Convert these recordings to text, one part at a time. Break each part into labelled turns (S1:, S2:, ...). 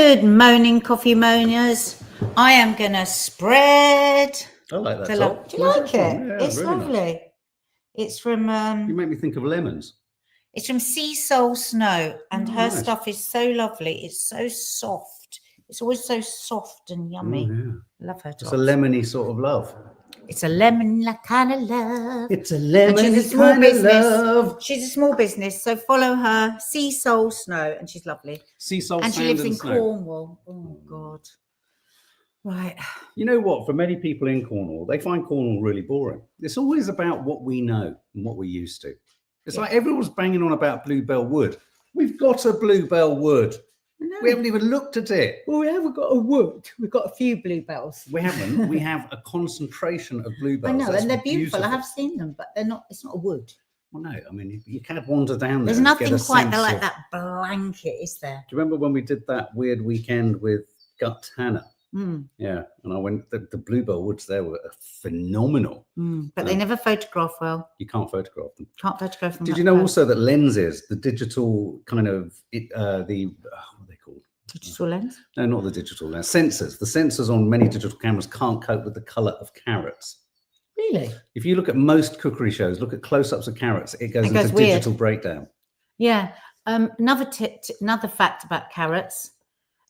S1: Good morning, coffee moaners. I am going to spread.
S2: I like that.
S1: Do you like it?
S2: Yeah,
S1: it's
S2: really
S1: lovely.
S2: Nice.
S1: It's from.
S2: You make me think of lemons.
S1: It's from Sea Soul Snow, and her
S2: nice.
S1: stuff is so lovely. It's so soft. It's always so soft and yummy.
S2: Yeah.
S1: Love her.
S2: It's a lemony sort of love.
S1: It's a lemon kind of love.
S2: It's a lemony
S1: kind of
S2: love.
S1: She's a small business, so follow her. Sea Soul Snow, and she's lovely.
S2: Sea Soul
S1: and she lives in
S2: Snow.
S1: Cornwall. Oh God. Right.
S2: You know what? For many people in Cornwall, they find Cornwall really boring. It's always about what we know and what we're used to. It's like everyone's banging on about Bluebell Wood. We've got a Bluebell Wood. No. We haven't even looked at it.
S1: Well, we haven't got a wood. We've got a few bluebells.
S2: We haven't. We have a concentration of bluebells.
S1: I know, and they're beautiful. I have seen them, but they're not. It's not a wood.
S2: Well, no. I mean, you can't wander down there.
S1: There's nothing quite like that blanket, is there?
S2: Do you remember when we did that weird weekend with Gut Hannah? Yeah, and I went. The bluebell woods there were phenomenal,
S1: but they never photograph well.
S2: You can't photograph them.
S1: Can't photograph them.
S2: Did you know also that lenses, the digital kind of what are they called?
S1: Digital lens?
S2: No, not the digital lens. Sensors. The sensors on many digital cameras can't cope with the color of carrots.
S1: Really?
S2: If you look at most cookery shows, look at close-ups of carrots, it goes into digital breakdown.
S1: Yeah. Another fact about carrots.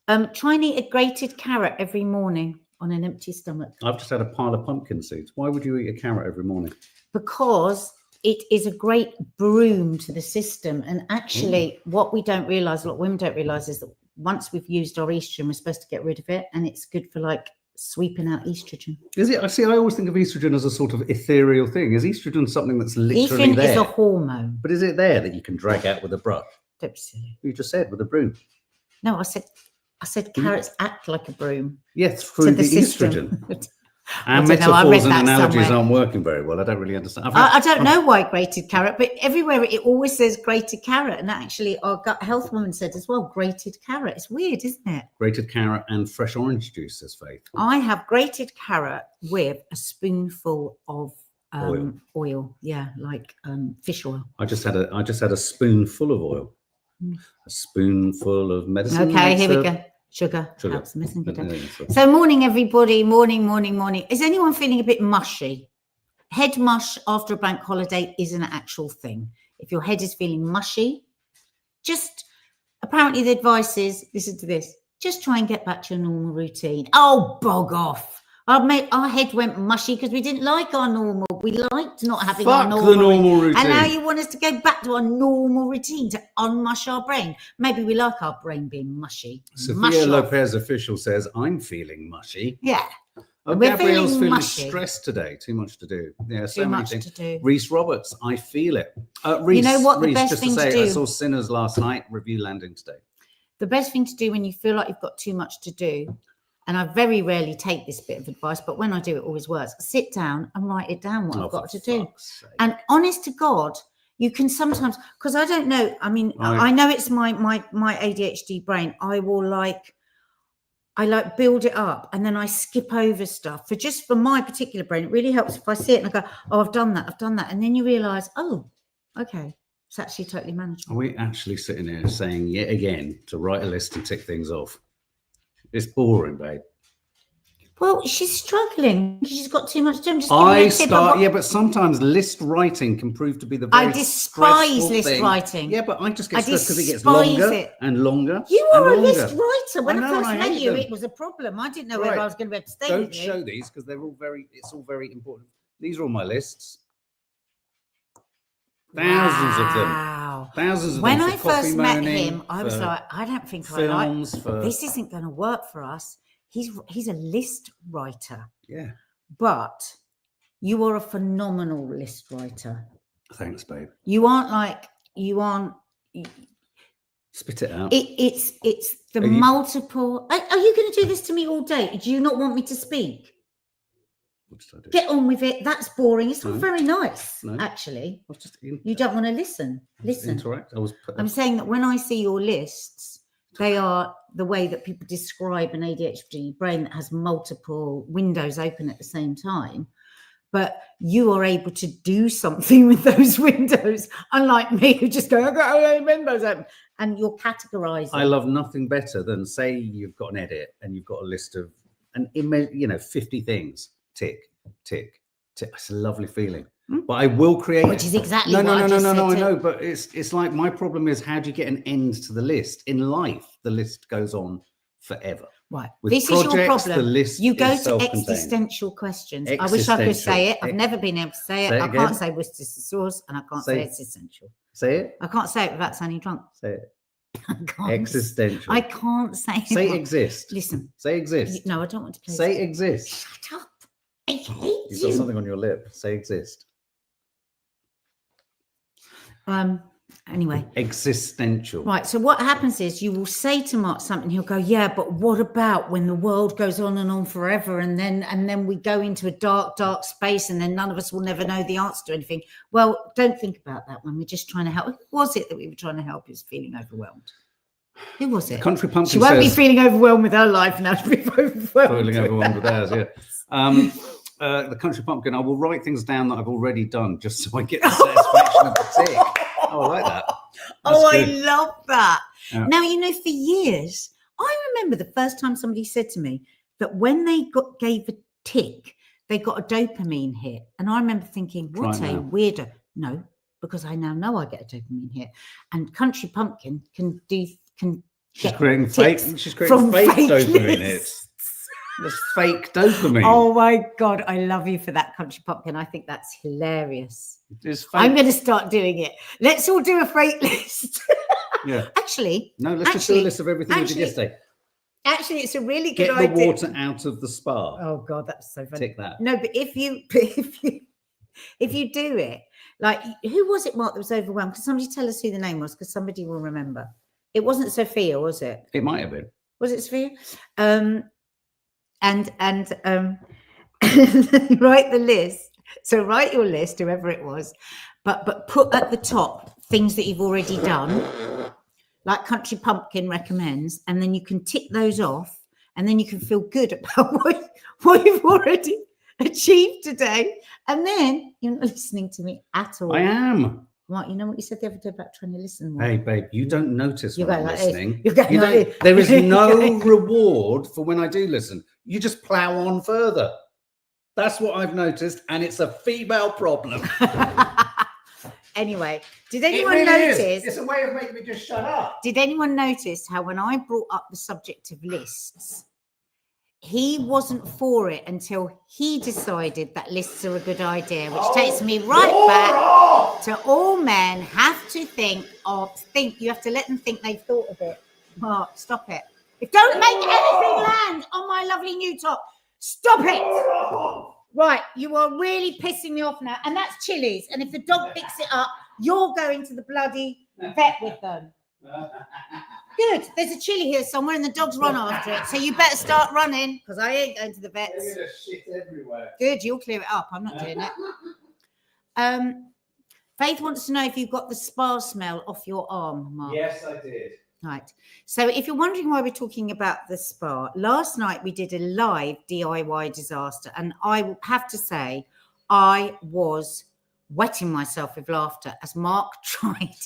S1: Try and eat a grated carrot every morning on an empty stomach.
S2: I've just had a pile of pumpkin seeds. Why would you eat a carrot every morning? Because
S1: it is a great broom to the system. And actually, what we don't realise, a lot of women don't realise, is that once we've used our estrogen, we're supposed to get rid of it. And it's good for like sweeping out estrogen.
S2: Is it? I always think of estrogen as a sort of ethereal thing. Is estrogen something that's literally
S1: estrogen
S2: there?
S1: Is a hormone.
S2: But is it there that you can drag out with a brush?
S1: Don't be silly.
S2: You just said with a broom.
S1: No, I said carrots act like a broom.
S2: Yes, through the estrogen. And metaphors and analogies aren't working very well. I don't really understand.
S1: I don't know why grated carrot, but everywhere it always says grated carrot. And actually, our gut health woman said as well, grated carrot. It's weird, isn't it?
S2: Grated carrot and fresh orange juice, says Faith.
S1: I have grated carrot with a spoonful of oil. Yeah, like fish oil.
S2: I just had a spoonful of oil. A spoonful of medicine.
S1: Okay, here we go. Sugar. Helps missing good day. So morning, everybody. Morning. Is anyone feeling a bit mushy? Head mush after a bank holiday is an actual thing. If your head is feeling mushy, just apparently the advice is, listen to this, just try and get back to your normal routine. Oh, bog off. Our head went mushy because we didn't like our normal. We liked not having our normal routine. And now you want us to go back to our normal routine to unmush our brain. Maybe we like our brain being mushy.
S2: Sophia Lopez official says, I'm feeling mushy.
S1: Yeah.
S2: Gabrielle's feeling stressed today. Too much to do. Yeah, so many things. To do. Reese Roberts, I feel it. Reese,
S1: you know what the best thing to do?
S2: I saw Sinners last night, review landing today.
S1: The best thing to do when you feel like you've got too much to do, and I very rarely take this bit of advice, but when I do, it always works. Sit down and write it down what I've got to do. And honest to God, you can sometimes, because I don't know, I mean, I know it's my ADHD brain. I build it up and then I skip over stuff. For my particular brain, it really helps if I see it and I go, oh, I've done that. And then you realise, oh, okay, it's actually totally manageable.
S2: Are we actually sitting here saying yet again to write a list and tick things off? It's boring, babe.
S1: Well, she's struggling. She's got too much to do.
S2: But sometimes list writing can prove to be the very
S1: I despise list writing.
S2: Yeah, but I just get stressed because it gets longer and longer.
S1: You are a list writer. When I first met you, it was a problem. I didn't know whether I was going to be able to stay with you.
S2: Don't show these because it's all very important. These are all my lists. Thousands of them. Thousands of
S1: when
S2: them.
S1: I first met him, I was like, I don't think this isn't going to work for us. He's a list writer.
S2: Yeah.
S1: But you are a phenomenal list writer.
S2: Thanks, babe.
S1: You aren't.
S2: Spit it out.
S1: It's the multiple. Are you going to do this to me all day? Do you not want me to speak?
S2: What did I do?
S1: Get on with it. That's boring. It's not very nice, actually. You don't want to listen. Listen.
S2: Interact.
S1: I'm saying that when I see your lists, they are the way that people describe an ADHD brain that has multiple windows open at the same time. but you are able to do something with those windows, unlike me, who just go, I've got all windows open, and you're categorizing.
S2: I love nothing better than, say you've got an edit and you've got a list of 50 things, tick, tick, tick. It's a lovely feeling. But I will create,
S1: which is exactly
S2: no,
S1: what I just said
S2: I know, but it's like, my problem is, how do you get an end to the list? In life, the list goes on forever.
S1: Right.
S2: With
S1: this
S2: projects,
S1: is your problem.
S2: the list
S1: you go
S2: is
S1: to existential questions. I wish I could say it. I've never been able to say it. I can't say Worcestershire sauce, and I can't say existential.
S2: Say it.
S1: I can't say it without sounding drunk.
S2: Say it.
S1: I can't.
S2: Existential.
S1: I can't say it.
S2: Say exist.
S1: Listen.
S2: Say exist.
S1: No, I don't want to play.
S2: Say exist.
S1: Shut up. I hate
S2: You've got something on your lip. Say exist.
S1: Anyway.
S2: Existential.
S1: Right. So what happens is, you will say to Mark something, he'll go, yeah, but what about when the world goes on and on forever, and then we go into a dark, dark space, and then none of us will never know the answer to anything. Well, don't think about that when we're just trying to help. Who was it that we were trying to help who's feeling overwhelmed? Who was it?
S2: Country Pumpkin.
S1: She won't be feeling overwhelmed with her life now. She'll be overwhelmed
S2: with ours, yeah. The Country Pumpkin, I will write things down that I've already done, just so I get the satisfaction of the tick. Oh, I like that. That's good.
S1: I love that.
S2: Yeah.
S1: Now, for years, I remember the first time somebody said to me that when they gave a tick, they got a dopamine hit. And I remember thinking, what a weirdo. No, because I now know I get a dopamine hit. And Country Pumpkin she's
S2: creating fake dopamine hits. That's fake dopamine.
S1: Oh my God, I love you for that, Country Pumpkin. I think that's hilarious. I'm going to start doing it. Let's all do a freight list.
S2: Yeah.
S1: Actually.
S2: No, let's just do a list of everything we did yesterday.
S1: Actually, it's a really good
S2: idea. Get the water out of the spa.
S1: Oh God, that's so funny.
S2: Tick that.
S1: No, but if you do it, like, who was it, Mark, that was overwhelmed? Could somebody tell us who the name was? Because somebody will remember. It wasn't Sophia, was it?
S2: It might have been.
S1: Was it Sophia? And write the list. So write your list, whoever it was, but put at the top things that you've already done, like Country Pumpkin recommends, and then you can tick those off, and then you can feel good about what you've already achieved today. And then you're not listening to me at all.
S2: I am.
S1: Right, you know what you said the other day about trying to listen more?
S2: Hey, babe, you don't notice when I'm listening.
S1: There
S2: is no reward for when I do listen. You just plow on further. That's what I've noticed, and it's a female problem.
S1: Anyway, did anyone notice?
S2: It's a way of making me just shut up.
S1: Did anyone notice how when I brought up the subject of lists, he wasn't for it until he decided that lists are a good idea, which takes me right back to all men have to you have to let them think they've thought of it. Mark, stop it. Don't make anything land on my lovely new top. Stop it. Right, you are really pissing me off now. And that's Chili's. And if the dog picks it up, you're going to the bloody vet with them. Good. There's a chili here somewhere and the dog's run after it. So you better start running, because I ain't going to the vets.
S2: There's shit everywhere.
S1: Good. You'll clear it up. I'm not doing it. Faith wants to know if you got the spa smell off your arm, Mark.
S2: Yes, I did.
S1: Right. So if you're wondering why we're talking about the spa, last night we did a live DIY disaster. And I have to say, I was wetting myself with laughter as Mark tried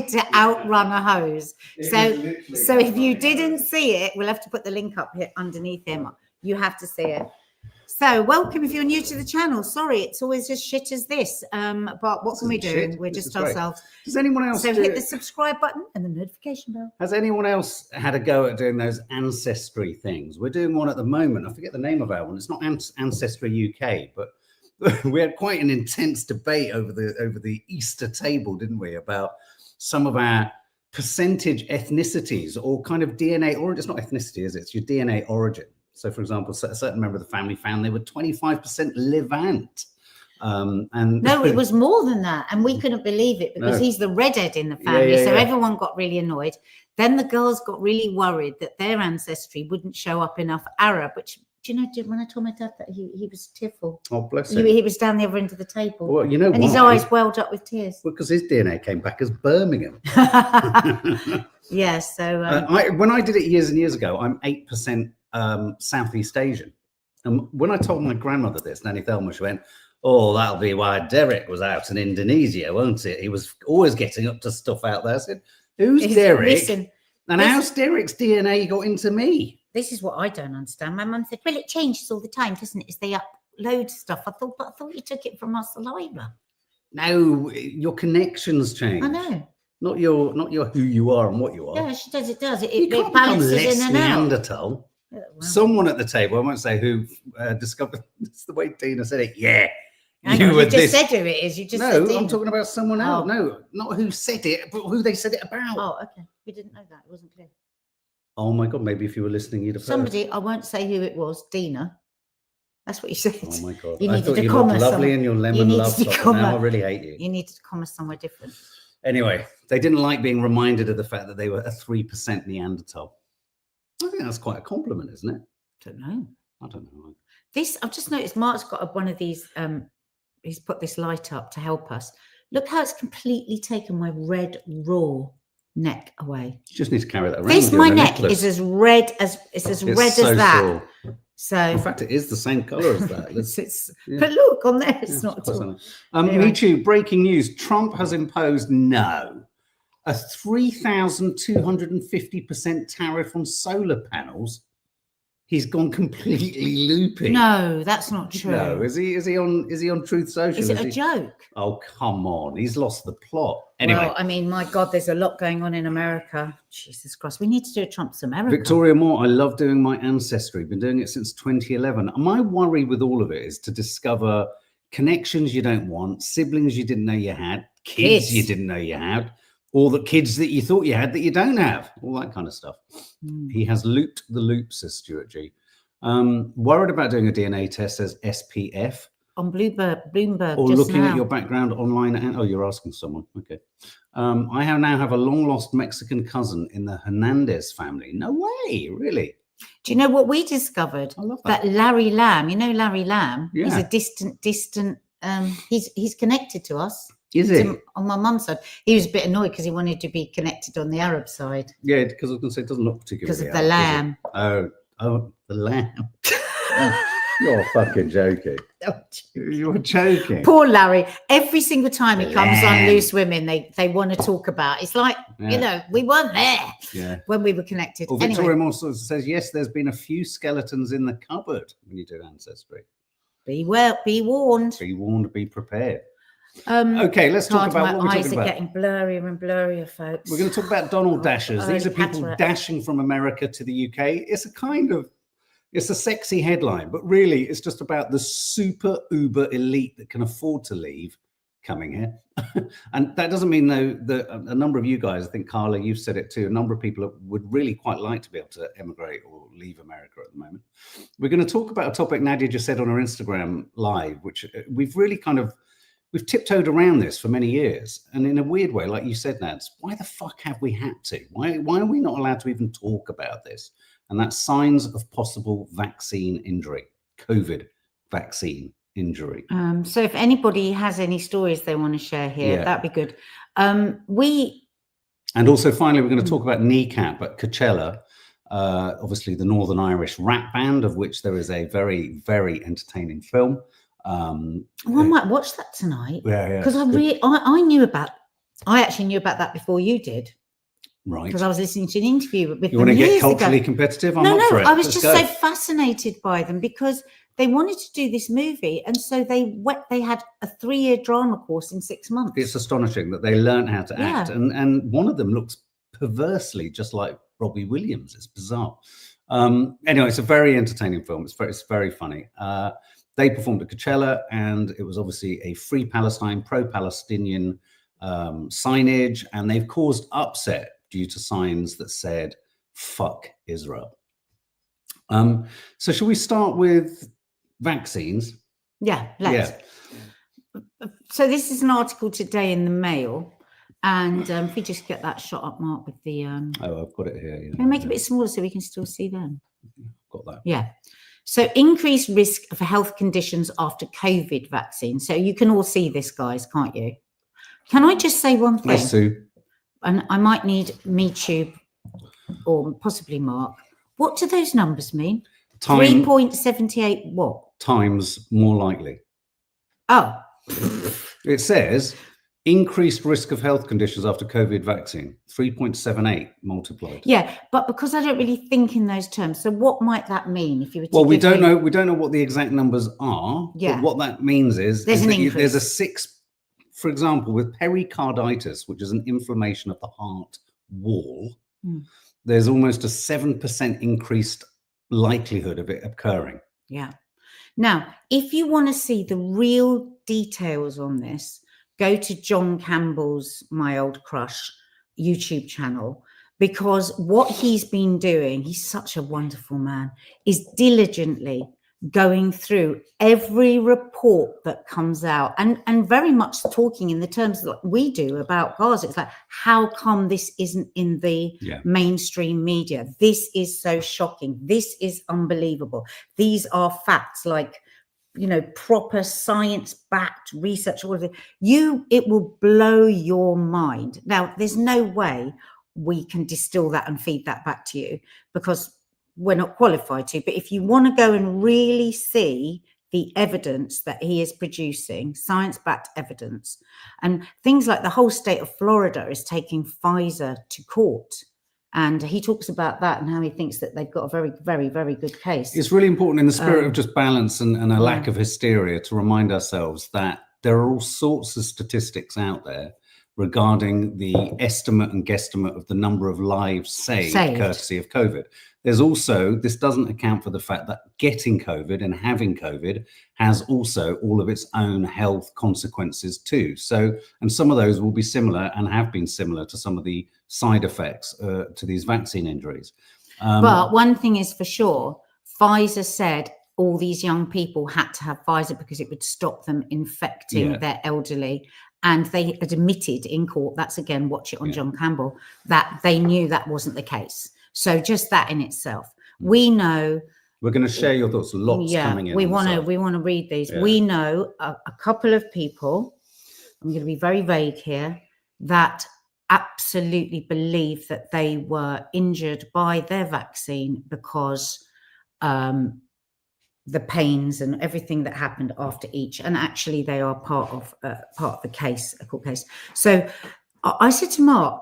S1: to outrun a hose. So if you didn't see it, we'll have to put the link up here underneath him. You have to see it. So welcome if you're new to the channel. Sorry, it's always as shit as this. But what can we do? We're just ourselves.
S2: Does anyone else
S1: hit the subscribe button and the notification bell.
S2: Has anyone else had a go at doing those ancestry things? We're doing one at the moment. I forget the name of our one. It's not Ancestry UK, but we had quite an intense debate over the Easter table, didn't we? About some of our percentage ethnicities or kind of DNA, or it's not ethnicity, is it? It's your DNA origin. So, for example, a certain member of the family found they were 25% Levant. And
S1: no, it was more than that. And we couldn't believe it because he's the redhead in the family. So everyone got really annoyed. Then the girls got really worried that their ancestry wouldn't show up enough Arab, which, do you know, when I told my dad that he was tearful.
S2: Oh, bless him.
S1: He was down the other end of the table.
S2: Well, you know,
S1: and his eyes welled up with tears.
S2: Well, because his DNA came back as Birmingham.
S1: Yeah, so...
S2: when I did it years and years ago, I'm 8% Southeast Asian. And when I told my grandmother this, Nanny Thelma, she went, "Oh, that'll be why Derek was out in Indonesia, won't it? He was always getting up to stuff out there." I said, "Who's Derek?
S1: Listen,
S2: and how's Derek's DNA got into me?"
S1: This is what I don't understand. My mum said, "Well, it changes all the time, doesn't it? As they upload stuff." I thought you took it from our saliva.
S2: No, your connections change.
S1: I know.
S2: Not your who you are and what you are.
S1: Yeah, she does. It does.
S2: You
S1: It
S2: can't
S1: balances
S2: become less
S1: in and out.
S2: Neanderthal.
S1: Yeah, wow.
S2: Someone at the table, I won't say who, discovered. It's the way Tina said it. Yeah,
S1: You just said who it is. You just said
S2: I'm talking about someone else. No, not who said it, but who they said it about.
S1: Oh, okay. We didn't know that. It wasn't clear.
S2: Oh my God! Maybe if you were listening, you'd have heard.
S1: Somebody. I won't say who it was. Dina. That's what you said.
S2: Oh my God!
S1: You
S2: I thought you looked lovely in your lemon love top, but now I really hate you.
S1: You needed to comma somewhere different.
S2: Anyway, they didn't like being reminded of the fact that they were a 3% Neanderthal. I think that's quite a compliment, isn't it?
S1: I don't know. I've just noticed Mark's got one of these. He's put this light up to help us. Look how it's completely taken my red raw neck away.
S2: You just need to carry that around.
S1: This my neck is as red as that. Sore. So
S2: in fact, it is the same colour as that.
S1: But look on there, it's not at all.
S2: Anyway. Me too. Breaking news: Trump has imposed a 3,250% tariff on solar panels. He's gone completely loopy.
S1: No, that's not true.
S2: No, is he on Truth Social?
S1: Is it a joke?
S2: Oh, come on. He's lost the plot. Anyway.
S1: Well, I mean, my God, there's a lot going on in America. Jesus Christ. We need to do a Trump's America.
S2: Victoria Moore, I love doing my Ancestry. Been doing it since 2011. My worry with all of it is to discover connections you don't want, siblings you didn't know you had, kids you didn't know you had, or the kids that you thought you had that you don't have, all that kind of stuff. He has looped the loop, says Stuart G. Worried about doing a DNA test, says SPF.
S1: On Bloomberg.
S2: Or looking at your background online. Oh, you're asking someone. Okay. I now have a long-lost Mexican cousin in the Hernandez family. No way, really?
S1: Do you know what we discovered?
S2: I love that.
S1: That Larry Lamb, Larry Lamb is a distant, he's connected to us.
S2: Is he?
S1: On my mum's side. He was a bit annoyed because he wanted to be connected on the Arab side.
S2: Yeah, because I was going to say it doesn't look particularly
S1: because of the lamb.
S2: Oh, the lamb. You're fucking joking. You're joking.
S1: Poor Larry. Every single time he comes on Loose Women, they want to talk about. It's like, we weren't there when we were connected.
S2: Well, Victoria Moore says, yes, there's been a few skeletons in the cupboard when you do Ancestry.
S1: Be warned.
S2: Be warned, be prepared. Okay, let's talk about what we're talking about.
S1: My eyes are getting blurrier and blurrier, folks.
S2: We're going to talk about Donald Dashers. These are people dashing from America to the UK. It's a sexy headline, but really it's just about the super uber elite that can afford to leave coming here. And that doesn't mean, though, that a number of you guys, I think, Carla, you've said it too, a number of people would really quite like to be able to emigrate or leave America at the moment. We're going to talk about a topic Nadia just said on her Instagram live, which we've really we've tiptoed around this for many years. And in a weird way, like you said, Nads, why the fuck have we had to? Why are we not allowed to even talk about this? And that's signs of possible vaccine injury, COVID vaccine injury.
S1: So if anybody has any stories they want to share here, that'd be good. And
S2: also, finally, we're going to talk about Kneecap at Coachella, obviously the Northern Irish rap band, of which there is a very, very entertaining film.
S1: I might watch that tonight.
S2: Yeah,
S1: because I actually knew about that before you did.
S2: Right.
S1: Because I was listening to an interview with them.
S2: You want to get culturally competitive?
S1: No, I was just so fascinated by them because they wanted to do this movie, and so they had a 3-year drama course in 6 months.
S2: It's astonishing that they learned how to act, and one of them looks perversely just like Robbie Williams. It's bizarre. Anyway, it's a very entertaining film. It's very funny. They performed at Coachella, and it was obviously a free Palestine, pro-Palestinian signage, and they've caused upset due to signs that said "fuck Israel." So shall we start with vaccines?
S1: Yeah, let's. Yeah. So this is an article today in the Mail, and if we just get that shot up, Mark, with the
S2: oh, I've got it here.
S1: Can we make it a bit smaller so we can still see them?
S2: Got that.
S1: Yeah. So increased risk of health conditions after COVID vaccine. So you can all see this, guys, can't you? Can I just say one thing?
S2: Yes, Sue.
S1: And I might need MeTube or possibly Mark. What do those numbers mean? 3.78 what?
S2: Times more likely.
S1: Oh.
S2: It says increased risk of health conditions after COVID vaccine, 3.78 multiplied.
S1: Yeah, but because I don't really think in those terms. So what might that mean if you were to
S2: we don't know what the exact numbers are,
S1: yeah.
S2: But what that means is
S1: there's
S2: a 6, for example, with pericarditis, which is an inflammation of the heart wall, there's almost a 7% increased likelihood of it occurring.
S1: Yeah. Now, if you want to see the real details on this, go to John Campbell's, my old crush, YouTube channel, because what he's been doing, he's such a wonderful man, is diligently going through every report that comes out and very much talking in the terms that we do about Gaza. It's like, how come this isn't in the mainstream media? This is so shocking. This is unbelievable. These are facts, like, you know, proper science-backed research, all of it. It will blow your mind. Now, there's no way we can distill that and feed that back to you because we're not qualified to. But if you want to go and really see the evidence that he is producing, science-backed evidence, and things like the whole state of Florida is taking Pfizer to court. And he talks about that and how he thinks that they've got a very, very, very good case.
S2: It's really important in the spirit of just balance and a lack of hysteria to remind ourselves that there are all sorts of statistics out there regarding the estimate and guesstimate of the number of lives saved courtesy of COVID. There's also, this doesn't account for the fact that getting COVID and having COVID has also all of its own health consequences too. So, and some of those will be similar and have been similar to some of the side effects to these vaccine injuries.
S1: But one thing is for sure, Pfizer said all these young people had to have Pfizer because it would stop them infecting their elderly. And they admitted in court, that's again, watch it on John Campbell, that they knew that wasn't the case. So just that in itself, we know.
S2: We're going to share your thoughts. Lots coming in.
S1: We want to read these. Yeah. We know a couple of people. I'm going to be very vague here, that absolutely believe that they were injured by their vaccine because the pains and everything that happened after each, and actually they are part of the case, a court case. So I said to Mark,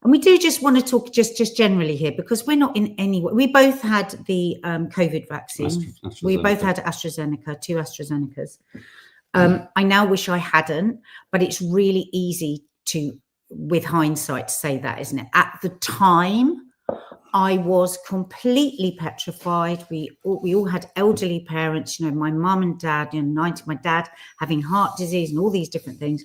S1: and we do just want to talk just generally here, because we're not in any way. We both had the COVID vaccine. We both had AstraZeneca, 2 AstraZenecas. I now wish I hadn't, but it's really easy to, with hindsight, to say that, isn't it? At the time, I was completely petrified. We all had elderly parents, you know, my mum and dad, you know, 90, my dad having heart disease and all these different things.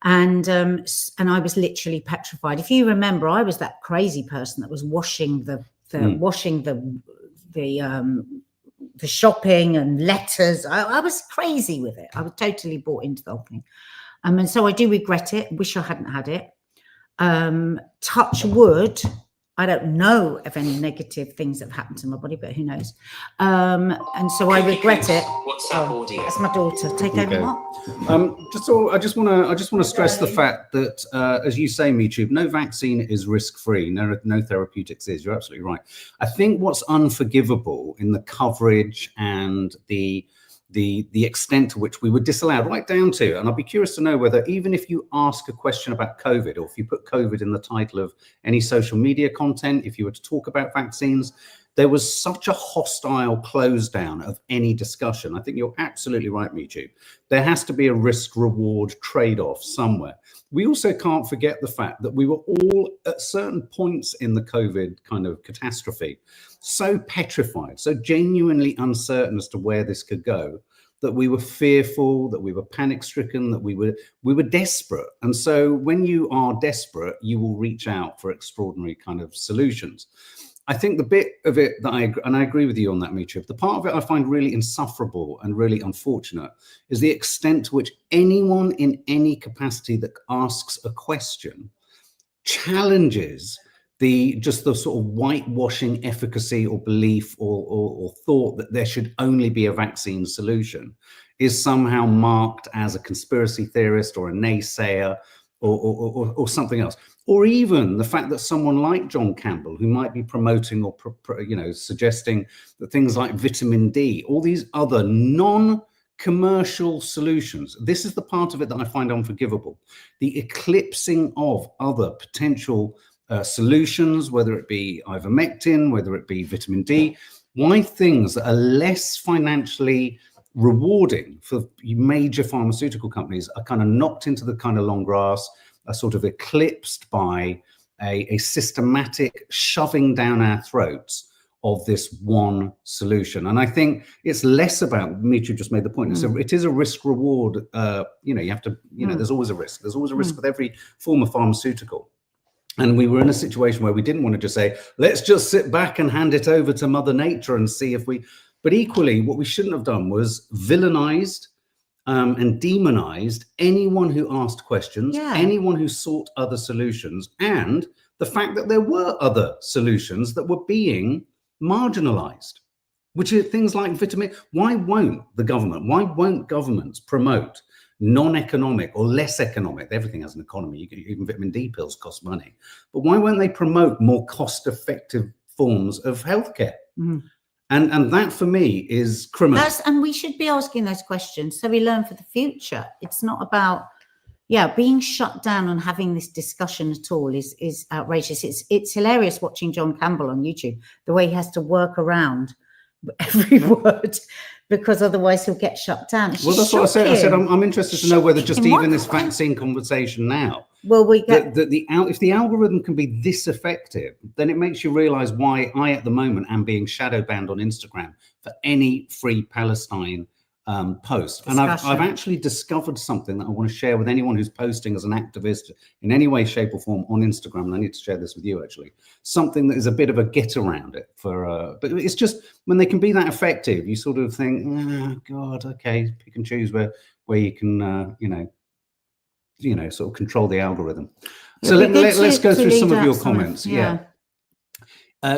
S1: And I was literally petrified. If you remember, I was that crazy person that was washing the shopping and letters. I was crazy with it. I was totally bought into the whole thing. And so I do regret it. Wish I hadn't had it. Touch wood. I don't know of any negative things that have happened to my body, but who knows? And so I regret it. That's my daughter. Take over, Mark.
S2: I just want to stress the fact that, as you say, MeTube, no vaccine is risk-free. No therapeutics is. You're absolutely right. I think what's unforgivable in the coverage and the extent to which we were disallowed, right down to, and I'd be curious to know whether, even if you ask a question about COVID, or if you put COVID in the title of any social media content, if you were to talk about vaccines, there was such a hostile close down of any discussion. I think you're absolutely right, MeTube. There has to be a risk-reward trade-off somewhere. We also can't forget the fact that we were all, at certain points in the COVID kind of catastrophe, so petrified, so genuinely uncertain as to where this could go, that we were fearful, that we were panic-stricken, that we were desperate. And so when you are desperate, you will reach out for extraordinary kind of solutions. I think the bit of it that I agree with you on that, MeTube, the part of it I find really insufferable and really unfortunate is the extent to which anyone in any capacity that asks a question challenges the sort of whitewashing efficacy or belief or thought that there should only be a vaccine solution, is somehow marked as a conspiracy theorist or a naysayer, or something else, or even the fact that someone like John Campbell, who might be promoting or suggesting that things like vitamin D, all these other non-commercial solutions, this is the part of it that I find unforgivable. The eclipsing of other potential solutions, whether it be ivermectin, whether it be vitamin D, why things that are less financially rewarding for major pharmaceutical companies are kind of knocked into the kind of long grass, are sort of eclipsed by a systematic shoving down our throats of this one solution. And I think it's less about, Mitri just made the point, it is a risk reward. You have to, there's always a risk. There's always a risk with every form of pharmaceutical. And we were in a situation where we didn't want to just say, let's just sit back and hand it over to Mother Nature and see if we, but equally what we shouldn't have done was villainized and demonized anyone who asked questions, anyone who sought other solutions, and the fact that there were other solutions that were being marginalized, which are things like vitamin. Why won't governments promote non-economic or less economic? Everything has an economy. Even vitamin D pills cost money. But why won't they promote more cost-effective forms of healthcare? And that for me is criminal. And
S1: we should be asking those questions so we learn for the future. It's not about, being shut down and having this discussion at all is outrageous. It's hilarious watching John Campbell on YouTube, the way he has to work around every word, because otherwise he'll get shut down. Well, that's what I said.
S2: I said I'm interested to know whether just even this vaccine conversation now.
S1: Well, we get
S2: if the algorithm can be this effective, then it makes you realize why I at the moment am being shadow banned on Instagram for any free Palestine post. And I've actually discovered something that I want to share with anyone who's posting as an activist in any way, shape, or form on Instagram. And I need to share this with you, actually. Something that is a bit of a get around it but it's just when they can be that effective, you sort of think, oh God, okay, pick and choose where you can sort of control the algorithm. So let's go through some of your comments.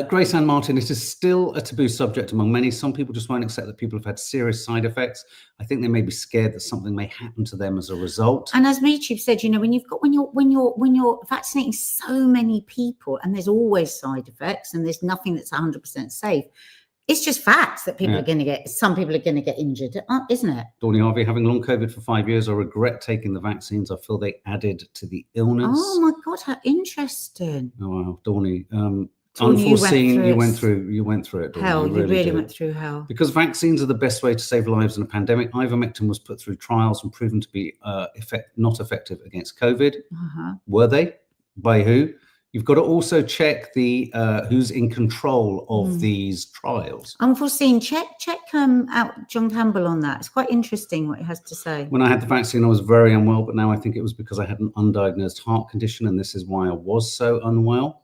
S2: Grace Ann Martin, it is still a taboo subject among many. Some people just won't accept that people have had serious side effects. I think they may be scared that something may happen to them as a result.
S1: And as Mitri said, when you're vaccinating so many people, and there's always side effects, and there's nothing that's 100% safe. It's just facts that people are going to get. Some people are going to get injured, isn't it?
S2: Dawny Harvey, having long COVID for 5 years, I regret taking the vaccines. I feel they added to the illness.
S1: Oh my God, how interesting!
S2: Oh wow, Dawny. Unforeseen, you went through it.
S1: Hell, you really went through hell.
S2: Because vaccines are the best way to save lives in a pandemic. Ivermectin was put through trials and proven to be not effective against COVID. Were they? By who? You've got to also check the who's in control of these trials.
S1: Unforeseen. Check out John Campbell on that. It's quite interesting what he has to say.
S2: When I had the vaccine, I was very unwell, but now I think it was because I had an undiagnosed heart condition, and this is why I was so unwell.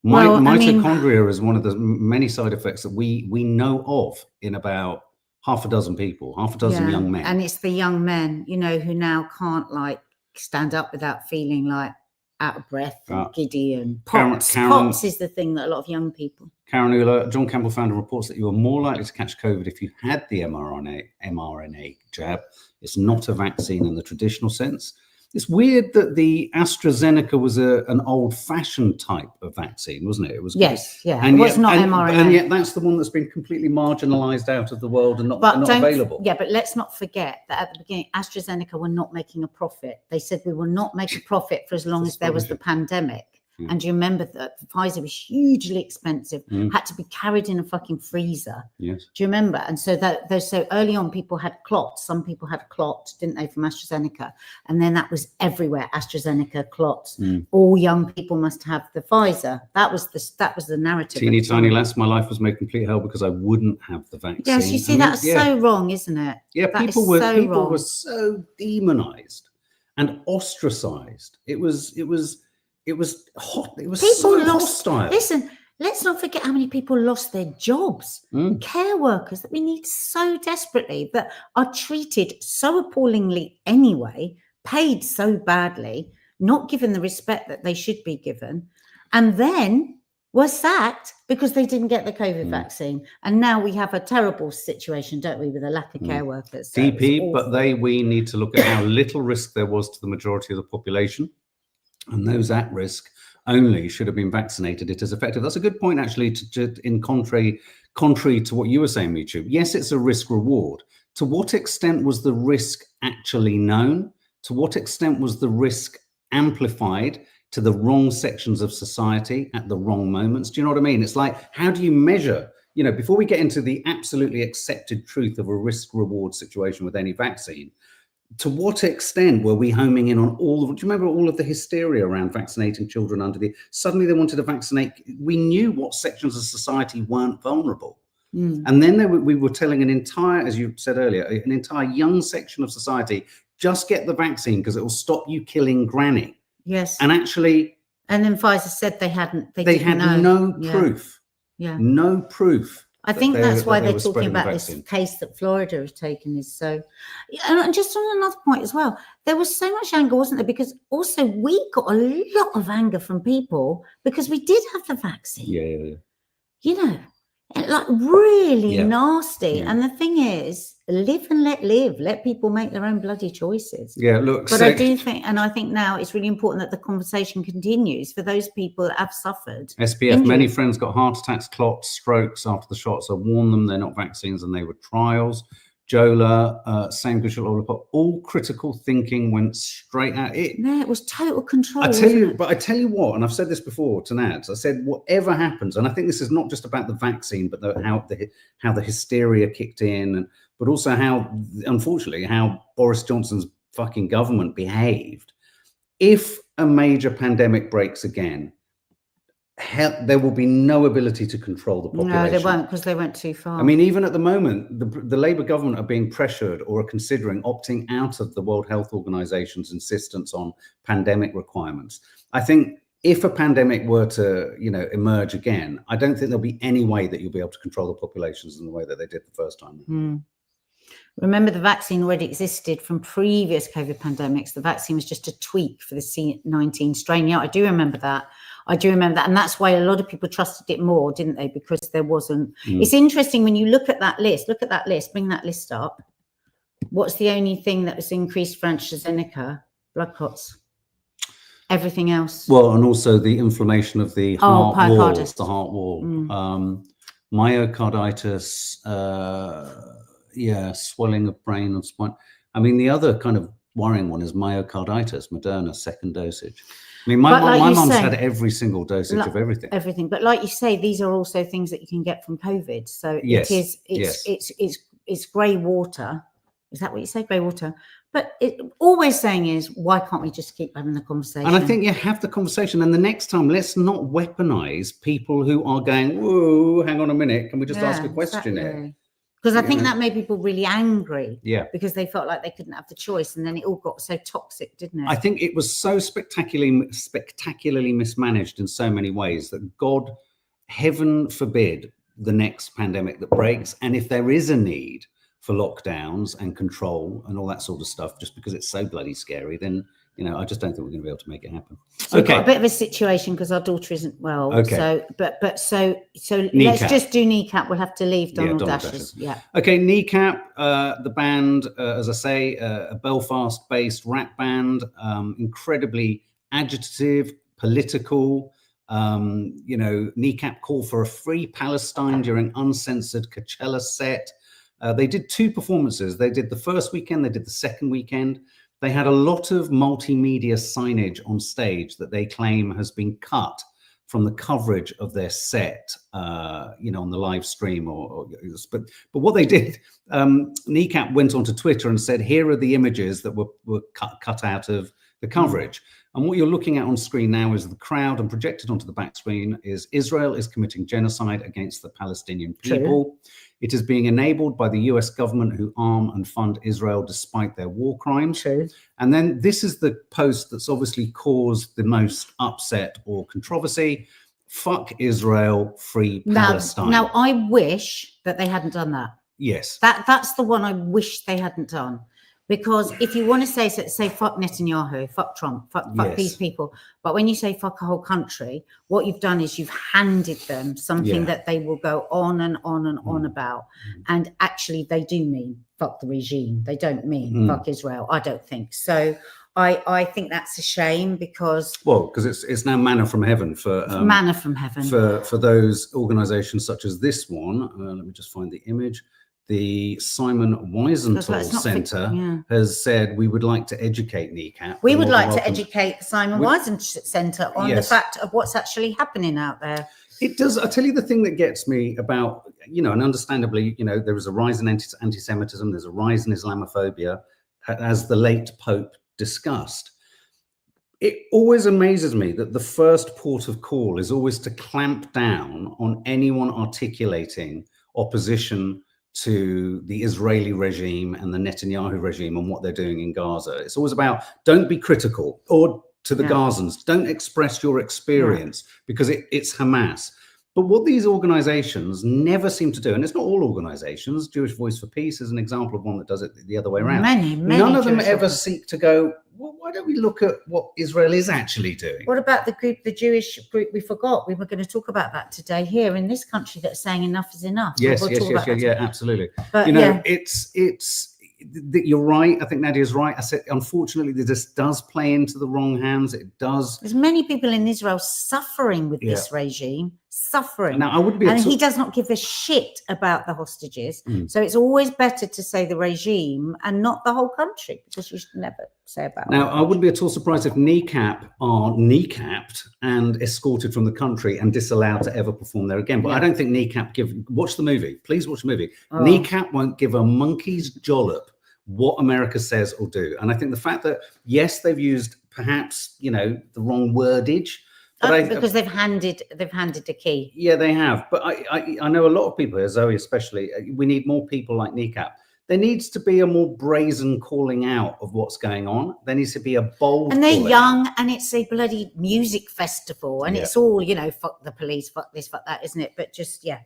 S2: Mitochondria is one of the many side effects that we know of in about half a dozen people, half a dozen young men.
S1: And it's the young men, who now can't stand up without feeling out of breath and giddy, and POTS is the thing that a lot of young people.
S2: Karen Uller, John Campbell founder reports that you are more likely to catch COVID if you had the mRNA jab. It's not a vaccine in the traditional sense. It's weird that the AstraZeneca was an old-fashioned type of vaccine, wasn't it? It was
S1: and it was not mRNA.
S2: And yet that's the one that's been completely marginalized out of the world and not available.
S1: Yeah, but let's not forget that at the beginning, AstraZeneca were not making a profit. They said we will not make a profit for as long as there was the pandemic. And do you remember that Pfizer was hugely expensive, had to be carried in a fucking freezer?
S2: Yes.
S1: Do you remember? And so so early on, people had clots. Some people had clots, didn't they, from AstraZeneca? And then that was everywhere. AstraZeneca clots. All young people must have the Pfizer. That was the narrative.
S2: Teeny tiny lass, my life was made complete hell because I wouldn't have the vaccine.
S1: Yes, you see, that's so wrong, isn't it?
S2: Yeah, people were so demonized and ostracized. It was hot. It was so hostile.
S1: Listen, let's not forget how many people lost their jobs. Care workers that we need so desperately, that are treated so appallingly anyway, paid so badly, not given the respect that they should be given. And then were sacked because they didn't get the COVID vaccine. And now we have a terrible situation, don't we, with a lack of care workers. So
S2: DP, but we need to look at how little risk there was to the majority of the population. And those at risk only should have been vaccinated. It is effective. That's a good point, actually, in contrary to what you were saying, Michu. Yes, it's a risk reward. To what extent was the risk actually known? To what extent was the risk amplified to the wrong sections of society at the wrong moments? Do you know what I mean? It's like, how do you measure, you know, before we get into the absolutely accepted truth of a risk reward situation with any vaccine, to what extent were we homing in on do you remember all of the hysteria around vaccinating children suddenly they wanted to vaccinate. We knew what sections of society weren't vulnerable. And then we were telling an entire, as you said earlier, an entire young section of society, just get the vaccine because it will stop you killing granny.
S1: Yes.
S2: And actually,
S1: and then Pfizer said they had
S2: no proof.
S1: Yeah.
S2: No proof.
S1: I think that's why they're talking about this case that Florida has taken is so. And just on another point as well, there was so much anger, wasn't there? Because also we got a lot of anger from people because we did have the vaccine.
S2: Yeah.
S1: You know, like really nasty. Yeah. And the thing is, live and let live. Let people make their own bloody choices.
S2: Yeah, look.
S1: But I do think, and I think now it's really important that the conversation continues for those people that have suffered.
S2: SPF, injury. Many friends got heart attacks, clots, strokes after the shots. I warned them they're not vaccines and they were trials. Jola, same visual Olapop, all critical thinking went straight at it.
S1: No, it was total control.
S2: I tell you what, and I've said this before to Nads, I said, whatever happens, and I think this is not just about the vaccine, but how the hysteria kicked in, but also how, unfortunately, how Boris Johnson's fucking government behaved. If a major pandemic breaks again, there will be no ability to control the population.
S1: No, they won't, because they went too far.
S2: I mean, even at the moment, the Labour government are being pressured or are considering opting out of the World Health Organization's insistence on pandemic requirements. I think if a pandemic were to, emerge again, I don't think there'll be any way that you'll be able to control the populations in the way that they did the first time.
S1: Remember, the vaccine already existed from previous COVID pandemics. The vaccine was just a tweak for the C19 strain. Yeah, I do remember that. And that's why a lot of people trusted it more, didn't they? Because there wasn't. It's interesting when you look at that list. Bring that list up. What's the only thing that was increased for AstraZeneca? Blood clots. Everything else.
S2: Well, and also the inflammation of the heart wall. Myocarditis, swelling of brain and spine. I mean, the other kind of worrying one is myocarditis, Moderna, second dosage. I mean, my mum's had every single dosage of everything.
S1: Everything, but like you say, these are also things that you can get from COVID. So it's grey water. Is that what you say, grey water? But always saying is, why can't we just keep having the conversation?
S2: And I think have the conversation. And the next time, let's not weaponize people who are going, whoa, hang on a minute, can we just ask a question here?
S1: Because I think that made people really angry.
S2: Yeah.
S1: Because they felt like they couldn't have the choice. And then it all got so toxic, didn't it?
S2: I think it was so spectacularly mismanaged in so many ways that God, heaven forbid, the next pandemic that breaks. And if there is a need for lockdowns and control and all that sort of stuff, just because it's so bloody scary, then, I just don't think we're going to be able to make it happen.
S1: So we've got a bit of a situation because our daughter isn't well.
S2: Okay.
S1: So
S2: Kneecap.
S1: Let's just do Kneecap. We'll have to leave Donald Dashes. Yeah.
S2: Okay, Kneecap, the band, as I say, a Belfast-based rap band, incredibly agitative, political. Kneecap called for a free Palestine during uncensored Coachella set. They did 2 performances. They did the first weekend, they did the second weekend. They had a lot of multimedia signage on stage that they claim has been cut from the coverage of their set, on the live stream. But what they did, Kneecap went onto Twitter and said, here are the images that were cut out of the coverage. And what you're looking at on screen now is the crowd, and projected onto the back screen is Israel is committing genocide against the Palestinian people. True. It is being enabled by the US government who arm and fund Israel despite their war crimes.
S1: True.
S2: And then this is the post that's obviously caused the most upset or controversy. Fuck Israel, free Palestine.
S1: Now I wish that they hadn't done that.
S2: Yes.
S1: That's the one I wish they hadn't done. Because if you want to say fuck Netanyahu, fuck Trump, fuck these people, but when you say fuck a whole country, what you've done is you've handed them something that they will go on and on and on about. And actually they do mean fuck the regime. They don't mean fuck Israel. I don't think so. I think that's a shame because
S2: it's now manna from heaven for
S1: manna from heaven
S2: for those organizations such as this one. Let me just find the image. The Simon Wiesenthal Centre has said, we would like to educate Kneecap.
S1: We would like to educate the Simon Wiesenthal Centre on the fact of what's actually happening out there.
S2: It does. I'll tell you the thing that gets me about, and understandably, there is a rise in anti-Semitism, there's a rise in Islamophobia, as the late Pope discussed. It always amazes me that the first port of call is always to clamp down on anyone articulating opposition to the Israeli regime and the Netanyahu regime and what they're doing in Gaza. It's always about, don't be critical, or to the Gazans, don't express your experience because it's Hamas. But what these organizations never seem to do, and it's not all organizations, Jewish Voice for Peace is an example of one that does it the other way around.
S1: Many
S2: None of them
S1: Jewish
S2: ever seek to go, well, why don't we look at what Israel is actually doing?
S1: What about the Jewish group we forgot? We were going to talk about that today here in this country that's saying enough is enough.
S2: Yes, absolutely.
S1: But,
S2: you're right. I think Nadia's right. I said, unfortunately, this does play into the wrong hands. It does.
S1: There's many people in Israel suffering with this regime, suffering.
S2: Now, I would be,
S1: and he does not give a shit about the hostages. So it's always better to say the regime and not the whole country, because you should never say about.
S2: Now, I wouldn't be at all surprised if Kneecap are kneecapped and escorted from the country and disallowed to ever perform there again. But I don't think Kneecap watch the movie. Please watch the movie. Kneecap won't give a monkey's jollop what America says or do. And I think the fact that, yes, they've used perhaps, the wrong wordage. But
S1: because they've handed the key.
S2: Yeah, they have. But I know a lot of people here, Zoe especially, we need more people like Kneecap. There needs to be a more brazen calling out of what's going on. There needs to be a bold.
S1: And they're young, and it's a bloody music festival, and it's all, fuck the police, fuck this, fuck that, isn't it? But just
S2: Yeah.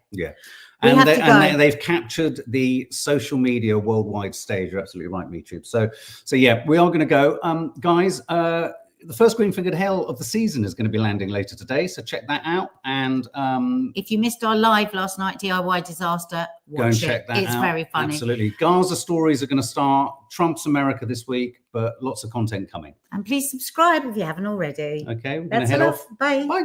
S1: And
S2: they've captured the social media worldwide stage. You're absolutely right, YouTube. So yeah, we are going to go, guys. The first green fingered hell of the season is going to be landing later today, so check that out. And
S1: if you missed our live last night, DIY Disaster, watch
S2: go and check that out.
S1: It's very funny.
S2: Absolutely. Gaza stories are going to start. Trump's America this week, but lots of content coming.
S1: And please subscribe if you haven't already.
S2: Okay, we're going to
S1: That's
S2: head
S1: enough.
S2: off.
S1: Bye.
S2: Bye.